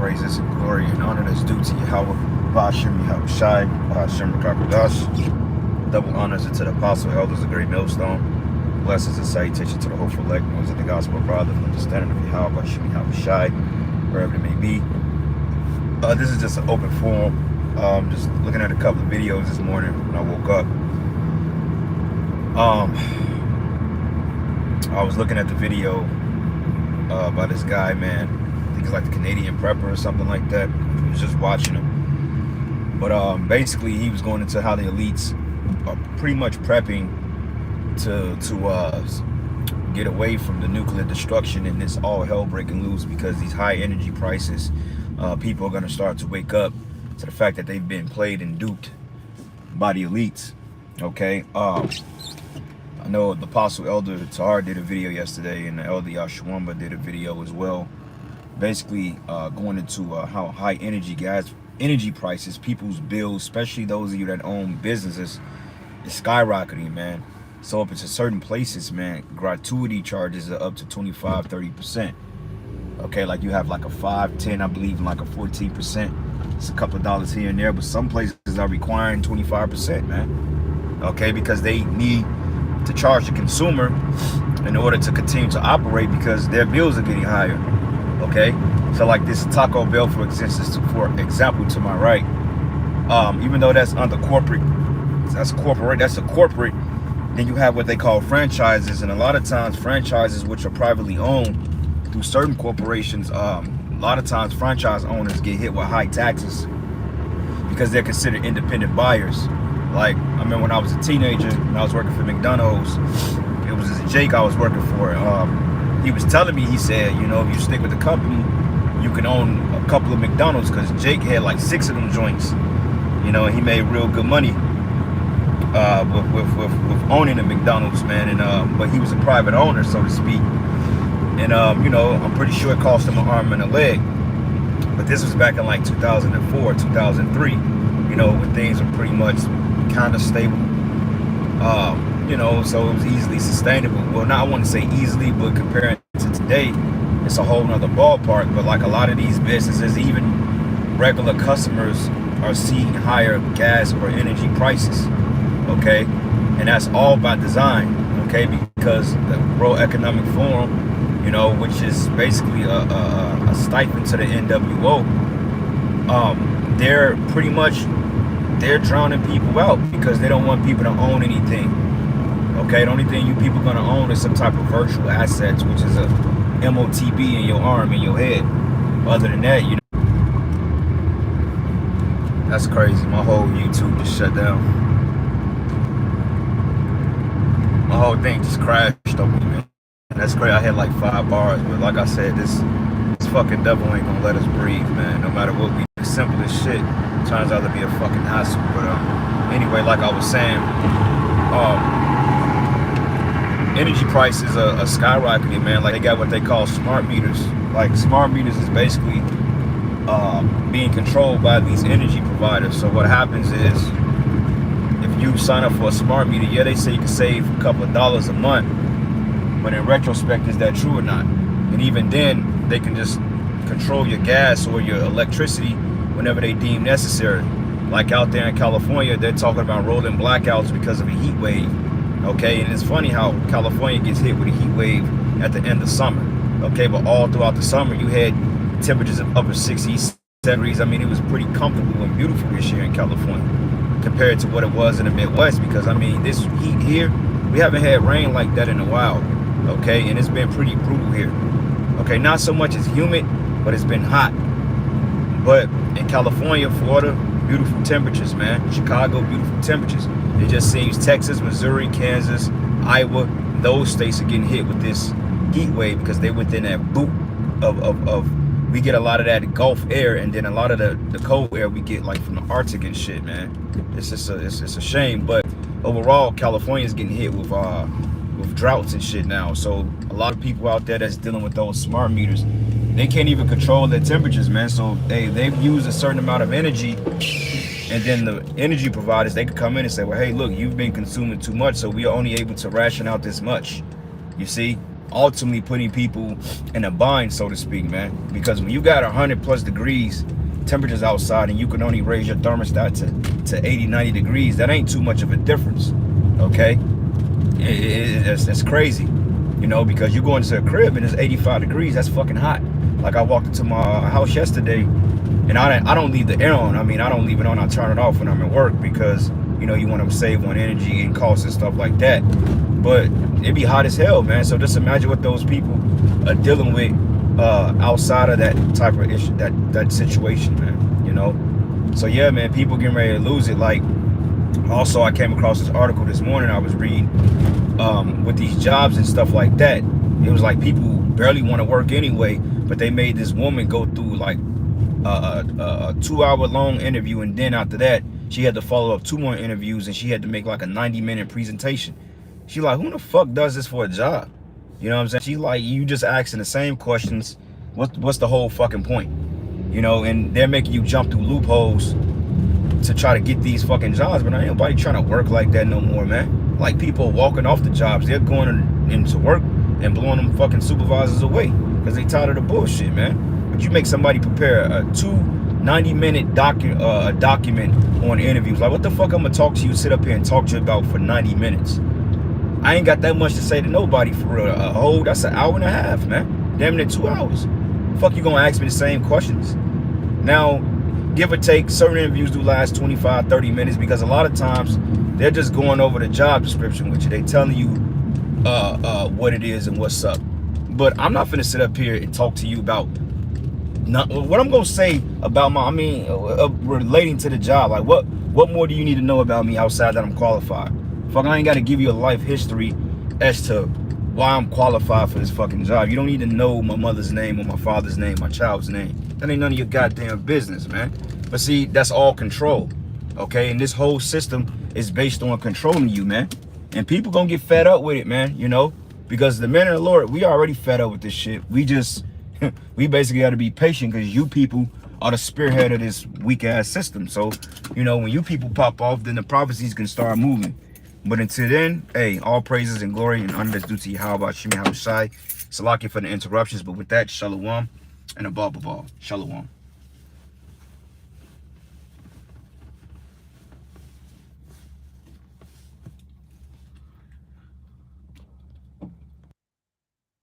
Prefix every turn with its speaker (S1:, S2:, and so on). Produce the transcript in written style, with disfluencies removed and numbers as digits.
S1: praises and glory and honor that's due to Yahweh, Ba'ashem Yahweh Shai, Ba'ashem Rakakodash. Double honors to the apostle, elders, the great millstone. Blessings and salutation to the hopeful elect, ones of the gospel of brother, from understanding of Yahweh, Ba'ashem Yahweh Shai, wherever it may be. This is just an open forum. Just looking at a couple of videos this morning when I woke up. I was looking at the video by this guy, man. I think it's like the Canadian Prepper or something like that. I was just watching him. But basically, he was going into how the elites are pretty much prepping to get away from the nuclear destruction and this all hell breaking loose, because these high energy prices, people are going to start to wake up to the fact that they've been played and duped by the elites. Okay. I know the Apostle Elder Tahar did a video yesterday, and the Elder Yashawamba did a video as well, basically going into how high energy prices, people's bills, especially those of you that own businesses, is skyrocketing, man. So if it's in certain places, man, gratuity charges are up to 25-30%. Okay, like you have like a 5-10, I believe, and like a 14%. It's a couple of dollars here and there, but some places are requiring 25%, man. Okay, because they need to charge the consumer in order to continue to operate, because their bills are getting higher. Okay, so like this Taco Bell, for example, to my right, even though that's under corporate, that's a corporate, then you have what they call franchises, and a lot of times franchises which are privately owned through certain corporations, a lot of times franchise owners get hit with high taxes because they're considered independent buyers. Like, I remember when I was a teenager, when I was working for McDonald's, it was this Jake I was working for. He was telling me, he said, you know, if you stick with the company, you can own a couple of McDonald's, because Jake had like 6 of them joints, you know, and he made real good money with owning the McDonald's, man. And but he was a private owner, so to speak. And you know, I'm pretty sure it cost him an arm and a leg. But this was back in like 2004, 2003, you know, when things were pretty much kind of stable, you know, so it was easily sustainable. Well, not, I want to say easily, but comparing to today, it's a whole nother ballpark. But like a lot of these businesses, even regular customers are seeing higher gas or energy prices. Okay, and that's all by design. Okay, because the World Economic Forum, you know, which is basically a stipend to the NWO, they're pretty much, they're drowning people out because they don't want people to own anything. Okay, the only thing you people gonna own is some type of virtual assets, which is a MOTB in your arm, in your head. Other than that, you know, that's crazy. My whole YouTube just shut down. My whole thing just crashed on me, man. And that's crazy. I had like 5 bars, but like I said, this fucking devil ain't gonna let us breathe, man. No matter what we do, the simplest shit turns out to be a fucking hassle. But anyway, like I was saying, energy prices are skyrocketing, man. Like, they got what they call smart meters. Like, smart meters is basically being controlled by these energy providers. So what happens is, if you sign up for a smart meter, yeah, they say you can save a couple of dollars a month, but in retrospect, is that true or not? And even then, they can just control your gas or your electricity whenever they deem necessary. Like out there in California, they're talking about rolling blackouts because of a heat wave. Okay, and it's funny how California gets hit with a heat wave at the end of summer. Okay, but all throughout the summer, you had temperatures of upper 60s, 70s. I mean, it was pretty comfortable and beautiful this year in California compared to what it was in the Midwest, because I mean, this heat here, we haven't had rain like that in a while. Okay, and it's been pretty brutal here. Okay, not so much as humid, but it's been hot. But in California, Florida, beautiful temperatures, man. Chicago, beautiful temperatures. It just seems Texas, Missouri, Kansas, Iowa, those states are getting hit with this heat wave because they within that boot of we get a lot of that Gulf air, and then a lot of the cold air we get like from the Arctic and shit, man. It's just it's a shame. But overall, California is getting hit with droughts and shit now. So a lot of people out there that's dealing with those smart meters, they can't even control their temperatures, man. So they've used a certain amount of energy, and then the energy providers, they could come in and say, well, hey, look, you've been consuming too much, so we are only able to ration out this much. You see, ultimately putting people in a bind, so to speak, man. Because when you got 100+ degrees temperatures outside and you can only raise your thermostat to 80, 90 degrees, that ain't too much of a difference, okay? It's crazy, you know, because you go into a crib and it's 85 degrees, that's fucking hot. Like I walked into my house yesterday and I don't leave the air on. I mean, I don't leave it on, I turn it off when I'm at work because, you know, you want to save on energy and costs and stuff like that. But it'd be hot as hell, man. So just imagine what those people are dealing with outside of that type of issue, that situation, man, you know? So yeah, man, people getting ready to lose it. Like, also, I came across this article this morning I was reading with these jobs and stuff like that. It was like people barely want to work anyway, but they made this woman go through like a 2-hour-long interview, and then after that, she had to follow up 2 more interviews, and she had to make like a 90-minute presentation. She like, who the fuck does this for a job? You know what I'm saying? She like, you just asking the same questions. What's the whole fucking point? You know, and they're making you jump through loopholes to try to get these fucking jobs, but ain't nobody trying to work like that no more, man. Like, people walking off the jobs, they're going into work and blowing them fucking supervisors away because they tired of the bullshit, man. But you make somebody prepare a 90-minute document on interviews. Like, what the fuck I'm gonna talk to you, sit up here and talk to you about for 90 minutes? I ain't got that much to say to nobody for real. That's an hour and a half, man. Damn near 2 hours. Fuck, you gonna ask me the same questions? Now, give or take, certain interviews do last 25, 30 minutes because a lot of times they're just going over the job description with you. They telling you what it is and what's up. But I'm not finna sit up here and talk to you about what I'm gonna say about relating to the job. Like, what more do you need to know about me outside that I'm qualified? Fuck, I ain't gotta give you a life history as to why I'm qualified for this fucking job. You don't need to know my mother's name or my father's name, my child's name. That ain't none of your goddamn business, man. But see, that's all control, okay? And this whole system is based on controlling you, man. And people gonna get fed up with it, man, you know? Because the men of the Lord, we already fed up with this shit. We just, we basically gotta be patient because you people are the spearhead of this weak-ass system. So, you know, when you people pop off, then the prophecies can start moving. But until then, hey, all praises and glory and honor that's due to Yahweh Shemi Habushai. Salaki for the interruptions. But with that, shalom and above all, shalom.